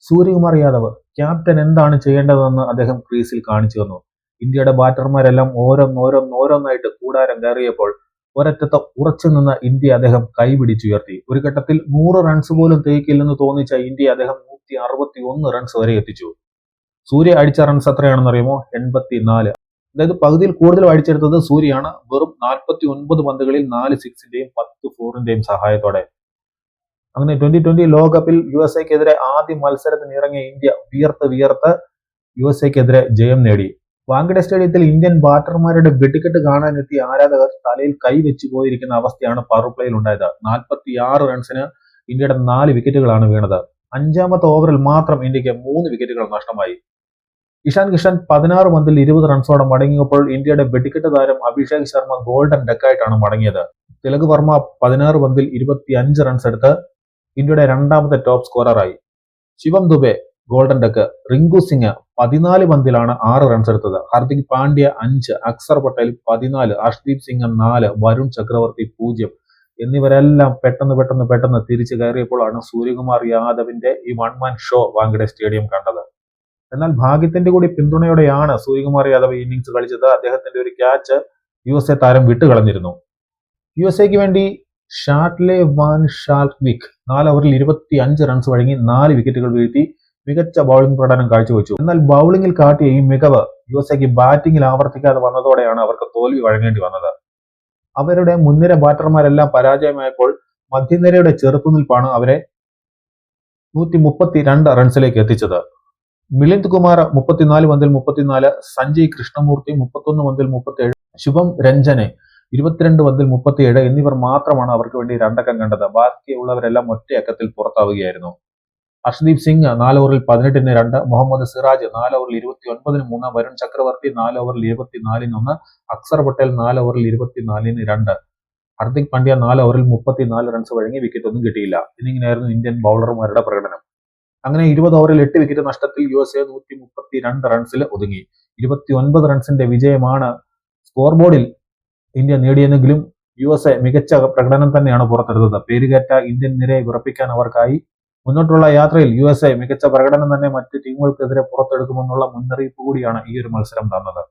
Suryakumar Yadav captain എന്താണ് ചെയ്യേണ്ടതെന്ന് അദ്ദേഹം ക്രീസിൽ കാണിച്ചു തന്നു. ഇന്ത്യയുടെ ബാറ്റർമാരെല്ലാം ഓരോന്നായിട്ട് കൂടാരം കയറിയപ്പോൾ ഒരറ്റത്ത് ഉറച്ചു നിന്ന ഇന്ത്യ അദ്ദേഹം കൈപിടിച്ചുയർത്തി. ഒരു ഘട്ടത്തിൽ 100 റൺസ് പോലും തേക്കില്ലെന്ന് തോന്നിച്ച ഇന്ത്യ അദ്ദേഹം 161 റൺസ് വരെ എത്തിച്ചു. സൂര്യ അടിച്ച റൺസ് എത്രയാണെന്ന് അറിയുമോ? 84. അതായത് പകുതിയിൽ കൂടുതൽ അടിച്ചെടുത്തത് സൂര്യയാണ്. വെറും 49 പന്തുകളിൽ 4 സിക്സിന്റെയും 10 ഫോറിന്റെയും സഹായത്തോടെ. അങ്ങനെ 2020 ലോകകപ്പിൽ USA-ക്കെതിരെ ആദ്യ മത്സരത്തിന് ഇറങ്ങിയ ഇന്ത്യ വിയർത്ത് USA-ക്കെതിരെ ജയം നേടി. വാങ്കഡെ സ്റ്റേഡിയത്തിൽ ഇന്ത്യൻ ബാറ്റർമാരുടെ വെടിക്കെട്ട് കാണാനെത്തിയ ആരാധകർ തലയിൽ കൈവച്ചു പോയിരിക്കുന്ന അവസ്ഥയാണ് പവർ പ്ലേയിൽ ഉണ്ടായത്. 46 റൺസിന് ഇന്ത്യയുടെ 4 വിക്കറ്റുകളാണ് വീണത്. 5ാമത്തെ ഓവറിൽ മാത്രം ഇന്ത്യക്ക് 3 വിക്കറ്റുകൾ നഷ്ടമായി. ഇഷാൻ കിഷൻ 16 പന്തിൽ 20 റൺസോടെ മടങ്ങിയപ്പോൾ ഇന്ത്യയുടെ വെടിക്കെട്ട് താരം അഭിഷേക് ശർമ്മ ഗോൾഡൻ ഡക്കായിട്ടാണ് മടങ്ങിയത്. തിലക് വർമ്മ 16 പന്തിൽ 25 റൺസ് എടുത്ത് ഇന്ത്യയുടെ 2ാമത്തെ ടോപ്പ് സ്കോററായി. Shivam Dube golden duck. റിങ്കു സിംഗ് 14 പന്തിലാണ് 6 റൺസ് എടുത്തത്. ഹാർദിക് പാണ്ഡ്യ 5, അക്സർ പട്ടേൽ 14, അർഷ്ദീപ് സിംഗ് 4, വരുൺ ചക്രവർത്തി 0 എന്നിവരെല്ലാം പെട്ടെന്ന് തിരിച്ചു കയറിയപ്പോഴാണ് സൂര്യകുമാർ യാദവിന്റെ ഈ one man show Wankhede stadium കണ്ടത്. എന്നാൽ ഭാഗ്യത്തിന്റെ കൂടി പിന്തുണയോടെയാണ് സൂര്യകുമാർ യാദവ് ഇന്നിംഗ്സ് കളിച്ചത്. അദ്ദേഹത്തിന്റെ ഒരു ക്യാച്ച് USA താരം വിട്ടുകളഞ്ഞിരുന്നു. USA-ക്ക് വേണ്ടി ഷാട്ട്ലെ വാൻ ഷാൽക്വിക് 4 ഓവറിൽ 25 റൺസ് വഴങ്ങി 4 വിക്കറ്റുകൾ വീഴ്ത്തി മികച്ച ബൗളിംഗ് പ്രകടനം കാഴ്ചവെച്ചു. എന്നാൽ ബൗളിംഗിൽ കാട്ടിയ ഈ മികവ് USA-ക്ക് ബാറ്റിംഗിൽ ആവർത്തിക്കാതെ വന്നതോടെയാണ് അവർക്ക് തോൽവി വഴങ്ങേണ്ടി വന്നത്. അവരുടെ മുൻനിര ബാറ്റർമാരെല്ലാം പരാജയമായപ്പോൾ മധ്യനിരയുടെ ചെറുത്തുനിൽപ്പാണ് അവരെ 132 റൺസിലേക്ക് എത്തിച്ചത്. മിലിന്ദ് കുമാർ 34 പന്തിൽ 34, സഞ്ജയ് കൃഷ്ണമൂർത്തി 31 പന്തിൽ 37, ശുഭം രഞ്ജനെ 22 പന്തിൽ 37 എന്നിവർ മാത്രമാണ് അവർക്ക് വേണ്ടി 2 അക്കം കണ്ടത്. ബാക്കിയുള്ളവരെല്ലാം ഒറ്റയക്കത്തിൽ പുറത്താവുകയായിരുന്നു. അർഷ്ദീപ് സിംഗ് 4 ഓവറിൽ 18-ന് 2, മുഹമ്മദ് സിറാജ് 4 ഓവറിൽ 29-ന് 3, വരുൺ ചക്രവർത്തി 4 ഓവറിൽ 24-ന് 1, അക്സർ പട്ടേൽ 4 ഓവറിൽ 24-ന് 2, ഹാർദിക് പാണ്ഡ്യ 4 ഓവറിൽ 34 റൺസ് വഴങ്ങി വിക്കറ്റ് ഒന്നും കിട്ടിയില്ല. എന്നിങ്ങനെയായിരുന്നു ഇന്ത്യൻ ബൗളർമാരുടെ പ്രകടനം. അങ്ങനെ 20 ഓവറിൽ 8 വിക്കറ്റ് നഷ്ടത്തിൽ USA 132 റൺസിൽ ഒതുങ്ങി. 29 റൺസിന്റെ വിജയമാണ് സ്കോർ ബോർഡിൽ ഇന്ത്യ നേടിയെങ്കിലും USA മികച്ച പ്രകടനം തന്നെയാണ് പുറത്തെടുത്തത്. പേരുകേറ്റ ഇന്ത്യൻ നിരയെ വിറപ്പിക്കാൻ അവർക്കായി. മുന്നോട്ടുള്ള യാത്രയിൽ USA മികച്ച പ്രകടനം തന്നെ മറ്റ് ടീമുകൾക്കെതിരെ പുറത്തെടുക്കുമെന്നുള്ള മുന്നറിയിപ്പ് കൂടിയാണ് ഈ ഒരു മത്സരം തന്നത്.